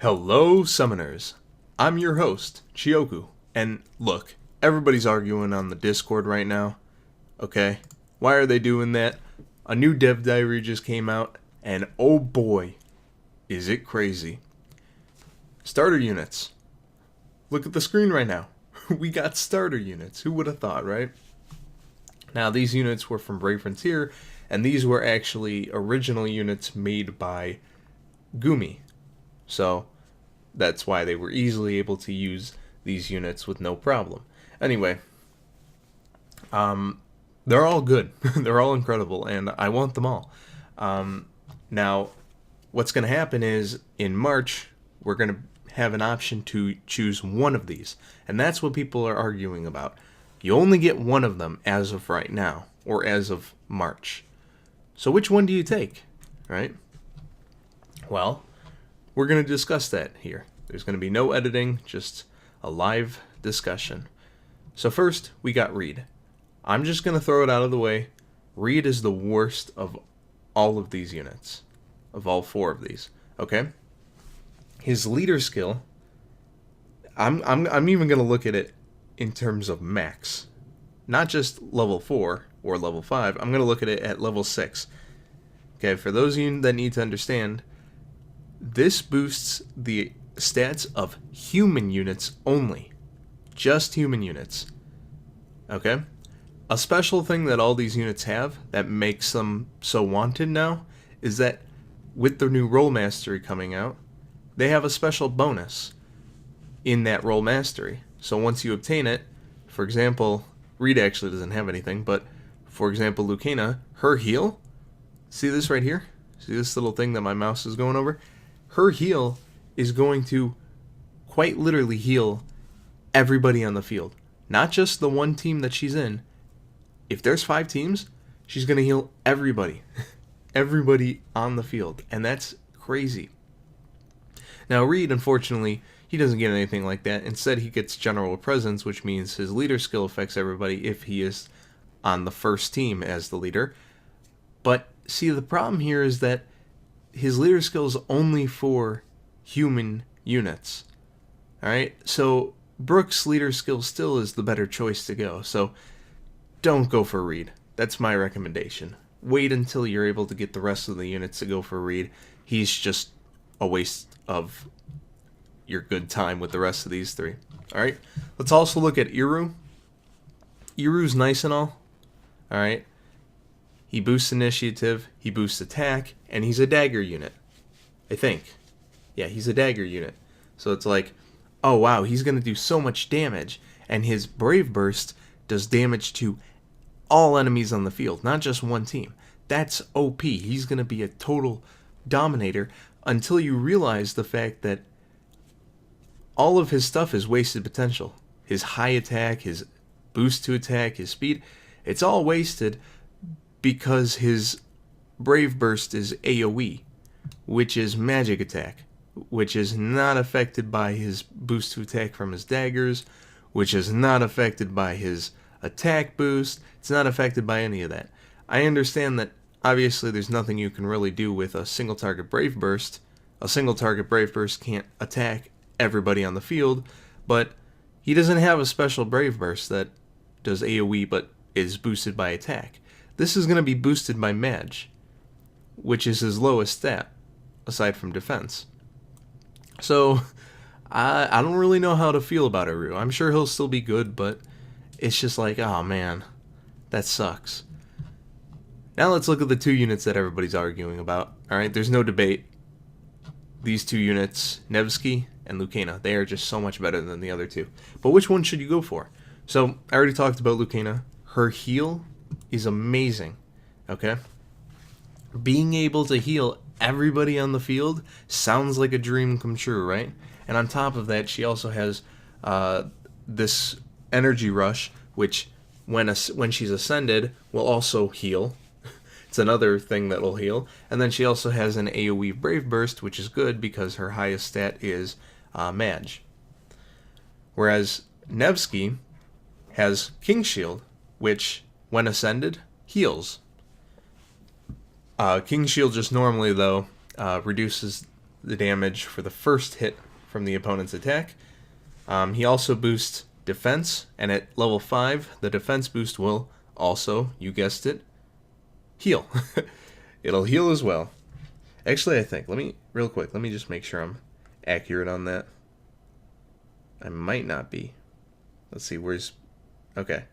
Hello, Summoners. I'm your host, Chioku. And look, everybody's arguing on the Discord right now. Okay? Why are they doing that? A new dev diary just came out, and oh boy, is it crazy. Starter units. Look at the screen right now. We got starter units. Who would have thought, right? Now, these units were from Brave Frontier, and these were actually original units made by Gumi. So, that's why they were easily able to use these units with no problem. Anyway, they're all good. They're all incredible, and I want them all. Now, what's going to happen is, in March, we're going to have an option to choose one of these. And that's what people are arguing about. You only get one of them as of right now, or as of March. So which one do you take, right? Well, we're going to discuss that here. There's going to be no editing, just a live discussion. So first, we got Reed. I'm just going to throw it out of the way. Reed is the worst of all of these units, of all four of these, okay? His leader skill, I'm even going to look at it in terms of max. Not just level 4 or level 5, I'm going to look at it at level 6. Okay, for those of you that need to understand, this boosts the stats of human units only. Just human units. Okay? A special thing that all these units have that makes them so wanted now is that with the new role mastery coming out, they have a special bonus in that role mastery. So once you obtain it, for example, Reed actually doesn't have anything, but for example, Lukina, her heal, see this right here? See this little thing that my mouse is going over? Her heal is going to quite literally heal everybody on the field. Not just the one team that she's in. If there's 5 teams, she's going to heal everybody. Everybody on the field. And that's crazy. Now, Reed, unfortunately, he doesn't get anything like that. Instead, he gets general presence, which means his leader skill affects everybody if he is on the first team as the leader. But, see, the problem here is that his leader skill is only for human units. Alright? So, Brooke's leader skill still is the better choice to go. So, don't go for Reed. That's my recommendation. Wait until you're able to get the rest of the units to go for Reed. He's just a waste of your good time with the rest of these 3. Alright? Let's also look at Iru. Iru's nice and all. Alright? He boosts initiative, he boosts attack, and he's a dagger unit. I think. Yeah, he's a dagger unit. So it's like, oh wow, he's going to do so much damage. And his Brave Burst does damage to all enemies on the field, not just one team. That's OP. He's going to be a total dominator until you realize the fact that all of his stuff is wasted potential. His high attack, his boost to attack, his speed, it's all wasted because his Brave Burst is AoE, which is magic attack, which is not affected by his boost to attack from his daggers, which is not affected by his attack boost. It's not affected by any of that. I understand that obviously there's nothing you can really do with a single target Brave Burst. A single target Brave Burst can't attack everybody on the field, but he doesn't have a special Brave Burst that does AoE but is boosted by attack. This is going to be boosted by Mage, which is his lowest stat, aside from defense. So, I don't really know how to feel about Iru. I'm sure he'll still be good, but it's just like, oh man, that sucks. Now let's look at the 2 units that everybody's arguing about. Alright, there's no debate. These 2 units, Nevsky and Lukina, they are just so much better than the other 2. But which one should you go for? So, I already talked about Lukina. Her heal is amazing, okay? Being able to heal everybody on the field sounds like a dream come true, right? And on top of that, she also has this energy rush, which when she's ascended will also heal. It's another thing that will heal. And then she also has an AoE Brave Burst, which is good because her highest stat is Mage. Whereas Nevsky has King's Shield, which when ascended heals. King's Shield just normally, though, reduces the damage for the first hit from the opponent's attack. He also boosts defense, and at level 5, the defense boost will also, you guessed it, heal. It'll heal as well. Actually, I think, let me just make sure I'm accurate on that. I might not be. Let's see, okay.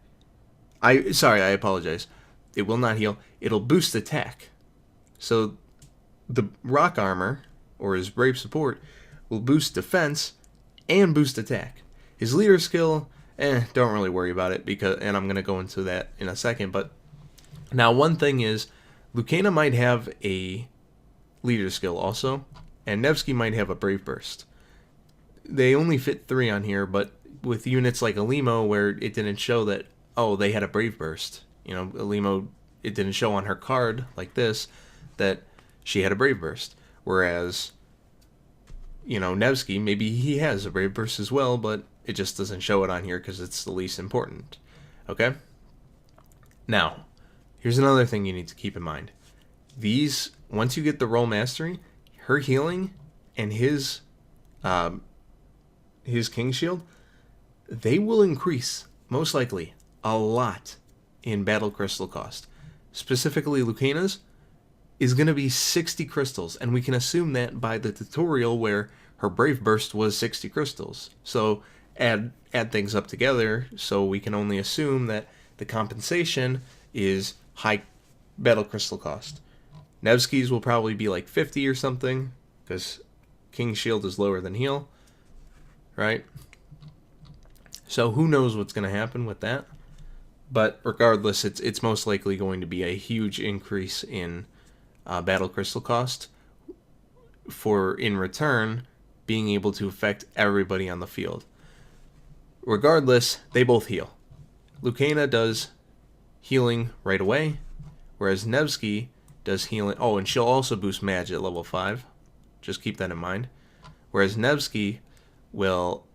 Sorry, I apologize. It will not heal. It'll boost attack. So the rock armor, or his brave support, will boost defense and boost attack. His leader skill, don't really worry about it, and I'm going to go into that in a second. But now one thing is, Lukina might have a leader skill also, and Nevsky might have a brave burst. They only fit 3 on here, but with units like Alimo, where it didn't show that, oh, they had a brave burst. You know, Alimo, it didn't show on her card like this that she had a brave burst. Whereas, you know, Nevsky, maybe he has a brave burst as well, but it just doesn't show it on here because it's the least important. Okay? Now, here's another thing you need to keep in mind. These, once you get the role mastery, her healing and his King Shield, they will increase, most likely, a lot in battle crystal cost. Specifically, Lukina's is going to be 60 crystals, and we can assume that by the tutorial where her Brave Burst was 60 crystals. So add things up together, so we can only assume that the compensation is high battle crystal cost. Nevsky's will probably be like 50 or something, because King's Shield is lower than heal, right? So who knows what's going to happen with that. But regardless, it's most likely going to be a huge increase in battle crystal cost for, in return, being able to affect everybody on the field. Regardless, they both heal. Lukina does healing right away, whereas Nevsky does healing. Oh, and she'll also boost Mage at level 5. Just keep that in mind. Whereas Nevsky will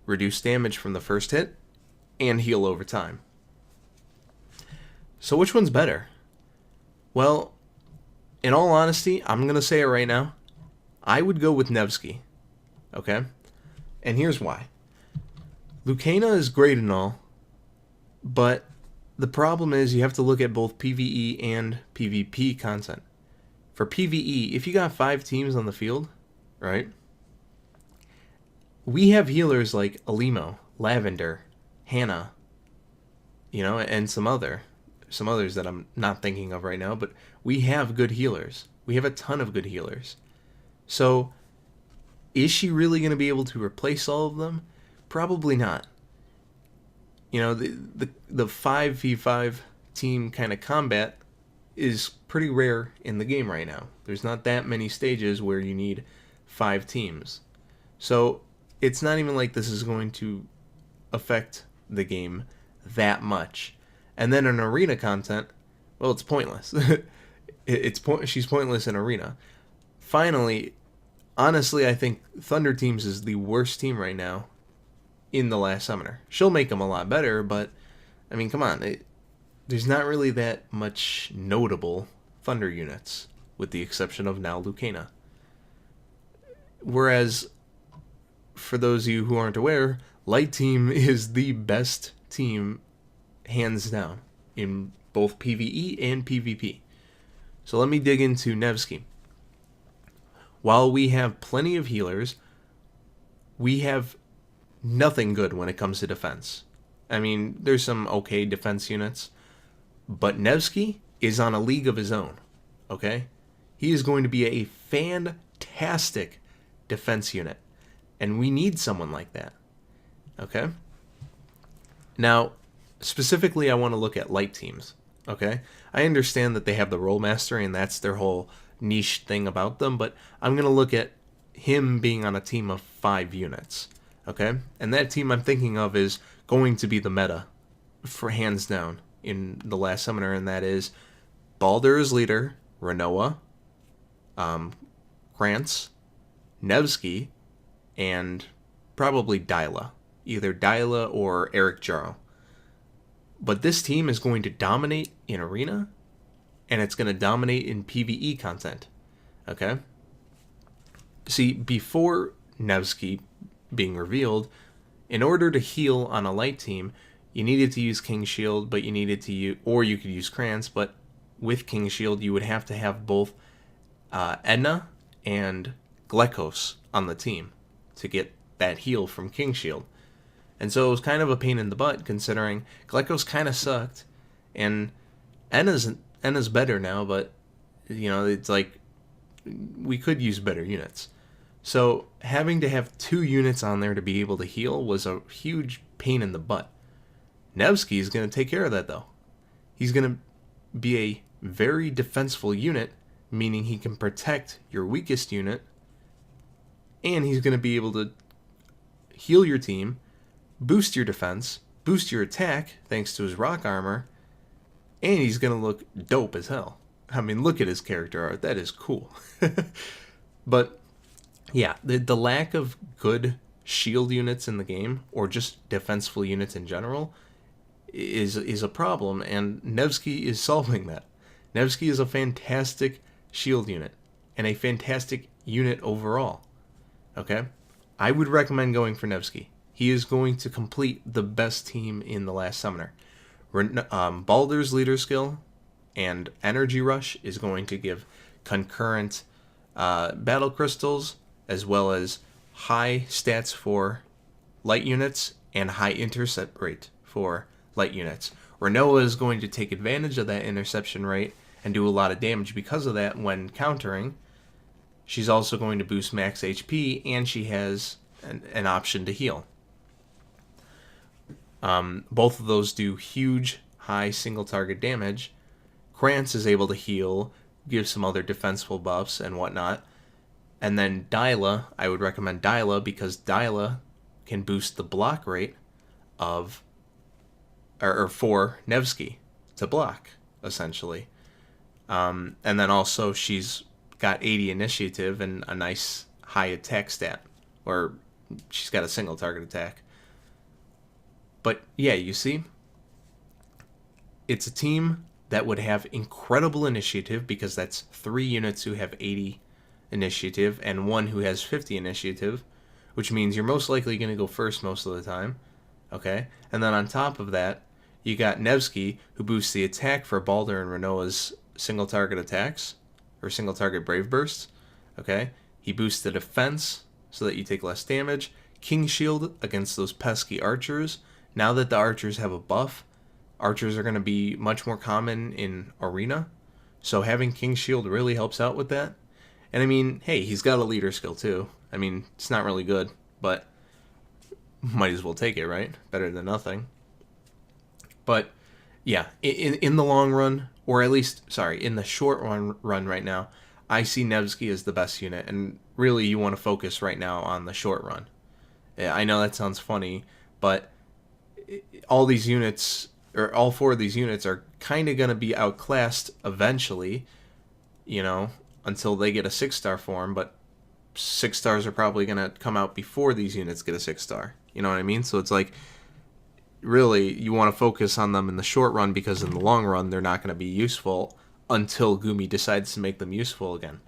reduce damage from the first hit and heal over time. So which one's better? Well, in all honesty, I'm going to say it right now. I would go with Nevsky. Okay? And here's why. Lukina is great and all, but the problem is you have to look at both PvE and PvP content. For PvE, if you got 5 teams on the field, right? We have healers like Alimo, Lavender, Hannah, you know, and some others that I'm not thinking of right now, but we have good healers. We have a ton of good healers. So, is she really going to be able to replace all of them? Probably not. You know, the 5v5 team kind of combat is pretty rare in the game right now. There's not that many stages where you need 5 teams. So, it's not even like this is going to affect the game that much. And then in arena content, well, it's pointless. She's pointless in arena. Finally, honestly, I think Thunder Teams is the worst team right now in the Last Summoner. She'll make them a lot better, but, I mean, come on. There's not really that much notable Thunder units, with the exception of now Lukina. Whereas, for those of you who aren't aware, Light Team is the best team, hands down, in both PvE and PvP. So let me dig into Nevsky. While we have plenty of healers, we have nothing good when it comes to defense. I mean, there's some okay defense units, but Nevsky is on a league of his own, okay? He is going to be a fantastic defense unit, and we need someone like that, okay? Now, specifically, I want to look at light teams, okay? I understand that they have the role mastery, and that's their whole niche thing about them, but I'm going to look at him being on a team of 5 units, okay? And that team I'm thinking of is going to be the meta, for hands down, in the Last Summoner, and that is Baldur as leader, Renoa, Krantz, Nevsky, and probably Dyla. Either Dyla or Eric Jarl. But this team is going to dominate in arena, and it's going to dominate in PvE content. Okay? See, before Nevsky being revealed, in order to heal on a light team, you needed to use King Shield, but you needed to use, or you could use Krantz, but with King Shield, you would have to have both Edna and Glekos on the team to get that heal from King Shield. And so it was kind of a pain in the butt, considering Glekos kind of sucked, and Edna's better now, but, you know, it's like, we could use better units. So having to have 2 units on there to be able to heal was a huge pain in the butt. Nevsky is going to take care of that, though. He's going to be a very defenseful unit, meaning he can protect your weakest unit, and he's going to be able to heal your team, boost your defense, boost your attack thanks to his rock armor, and he's going to look dope as hell. I mean, look at his character art. That is cool. But yeah, the lack of good shield units in the game, or just defensively units in general, is a problem, and Nevsky is solving that. Nevsky is a fantastic shield unit, and a fantastic unit overall. Okay? I would recommend going for Nevsky. He is going to complete the best team in the last summoner. Baldur's leader skill and energy rush is going to give concurrent battle crystals, as well as high stats for light units and high intercept rate for light units. Renoa is going to take advantage of that interception rate and do a lot of damage because of that when countering. She's also going to boost max HP, and she has an option to heal. Both of those do huge high single target damage. Krantz is able to heal, give some other defensive buffs and whatnot. And then Dyla, I would recommend Dyla because Dyla can boost the block rate of, or for Nevsky to block, essentially. And then also she's got 80 initiative and a nice high attack stat, or she's got a single target attack. But yeah, you see, it's a team that would have incredible initiative because that's 3 units who have 80 initiative and 1 who has 50 initiative, which means you're most likely going to go first most of the time. Okay? And then on top of that, you got Nevsky, who boosts the attack for Baldur and Renoa's single target attacks, or single target brave bursts. Okay? He boosts the defense so that you take less damage. King Shield against those pesky archers. Now that the archers have a buff, archers are going to be much more common in Arena. So having King Shield really helps out with that. And I mean, hey, he's got a leader skill too. I mean, it's not really good, but might as well take it, right? Better than nothing. But yeah, in the long run, or at least, sorry, in the short run right now, I see Nevsky as the best unit. And really, you want to focus right now on the short run. I know that sounds funny, but all these units, or all 4 of these units, are kind of going to be outclassed eventually, you know, until they get a 6-star form, but 6 stars are probably going to come out before these units get a 6-star. You know what I mean? So it's like, really, you want to focus on them in the short run, because in the long run, they're not going to be useful until Gumi decides to make them useful again.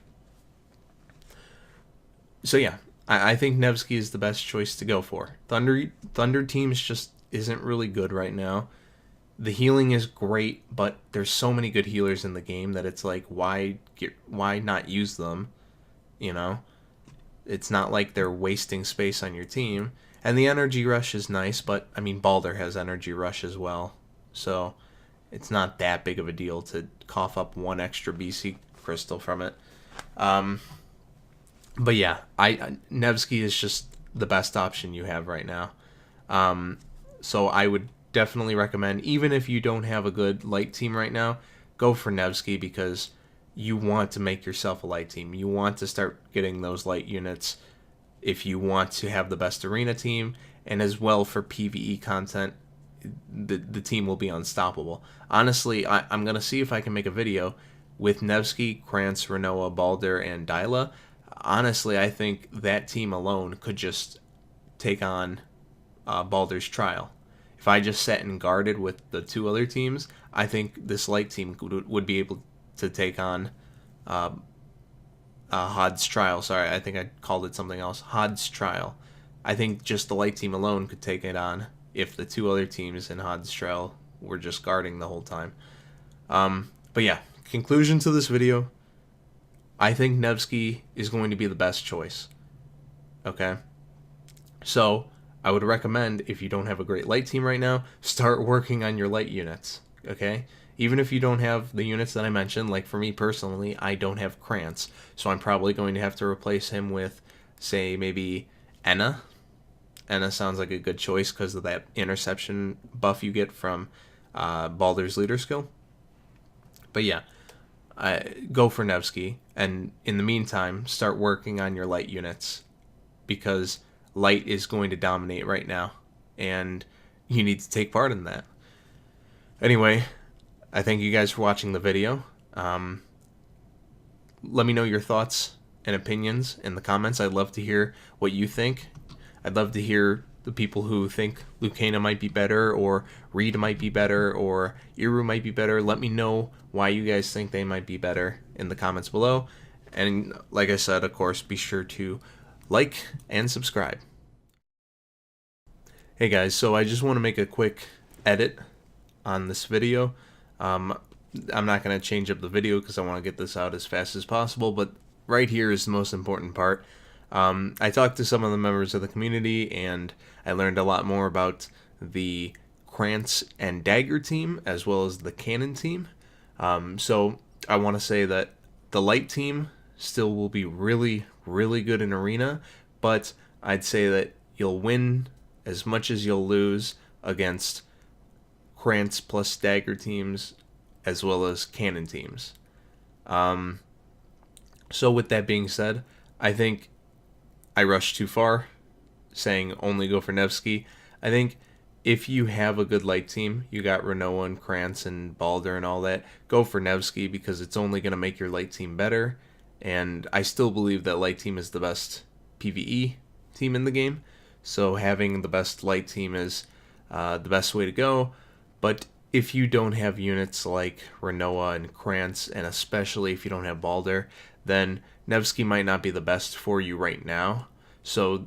So yeah, I think Nevsky is the best choice to go for. Thunder teams just isn't really good right now. The healing is great, but there's so many good healers in the game that it's like, why not use them? You know? It's not like they're wasting space on your team. And the energy rush is nice, but I mean, Baldur has energy rush as well. So it's not that big of a deal to cough up 1 extra BC crystal from it. But yeah, Nevsky is just the best option you have right now. So I would definitely recommend, even if you don't have a good light team right now, go for Nevsky, because you want to make yourself a light team. You want to start getting those light units if you want to have the best arena team, and as well for PvE content, the team will be unstoppable. Honestly, I'm going to see if I can make a video with Nevsky, Krantz, Renoa, Baldur, and Dyla. Honestly, I think that team alone could just take on Baldur's Trial. If I just sat and guarded with the 2 other teams, I think this light team would be able to take on Hod's Trial. Sorry, I think I called it something else. Hod's Trial. I think just the light team alone could take it on if the two other teams in Hod's Trial were just guarding the whole time. But yeah, conclusion to this video. I think Nevsky is going to be the best choice. Okay? So, I would recommend, if you don't have a great light team right now, start working on your light units. Okay? Even if you don't have the units that I mentioned, like for me personally, I don't have Krantz. So I'm probably going to have to replace him with, say, maybe Enna. Enna sounds like a good choice because of that interception buff you get from Baldur's Leader skill. But yeah, go for Nevsky. And in the meantime, start working on your light units. Because light is going to dominate right now. And you need to take part in that. Anyway, I thank you guys for watching the video. Let me know your thoughts and opinions in the comments. I'd love to hear what you think. I'd love to hear the people who think Lukina might be better, or Reed might be better, or Iru might be better. Let me know why you guys think they might be better in the comments below. And like I said, of course, be sure to like and subscribe. Hey guys, so I just want to make a quick edit on this video. I'm not going to change up the video because I want to get this out as fast as possible, but right here is the most important part. I talked to some of the members of the community, and I learned a lot more about the Krantz and Dagger team, as well as the Cannon team. So I want to say that the light team still will be really, really good in Arena, but I'd say that you'll win as much as you'll lose against Krantz plus Dagger teams, as well as Cannon teams. So with that being said, I think I rushed too far, saying only go for Nevsky. I think if you have a good light team, you got Renoa and Krantz and Baldur and all that, go for Nevsky because it's only going to make your light team better. And I still believe that light team is the best PvE team in the game. So having the best light team is the best way to go. But if you don't have units like Renoa and Krantz, and especially if you don't have Baldur, then Nevsky might not be the best for you right now. So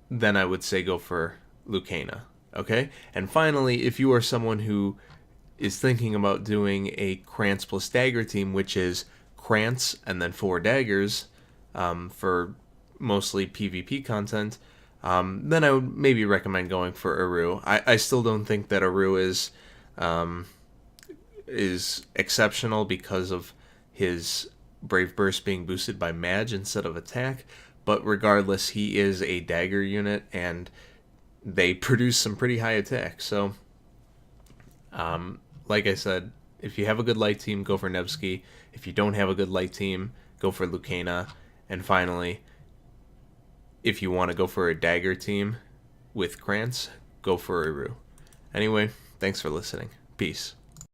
then I would say go for Lukina. Okay? And finally, if you are someone who is thinking about doing a Krantz plus Dagger team, which is Krantz and then 4 daggers for mostly PvP content, then I would maybe recommend going for Aru. I still don't think that Aru is exceptional because of his Brave Burst being boosted by Mage instead of attack, but regardless, he is a dagger unit and they produce some pretty high attack. So like I said, if you have a good light team, go for Nevsky. If you don't have a good light team, go for Lukina. And finally, if you want to go for a dagger team with Krantz, go for Aru. Anyway, thanks for listening. Peace.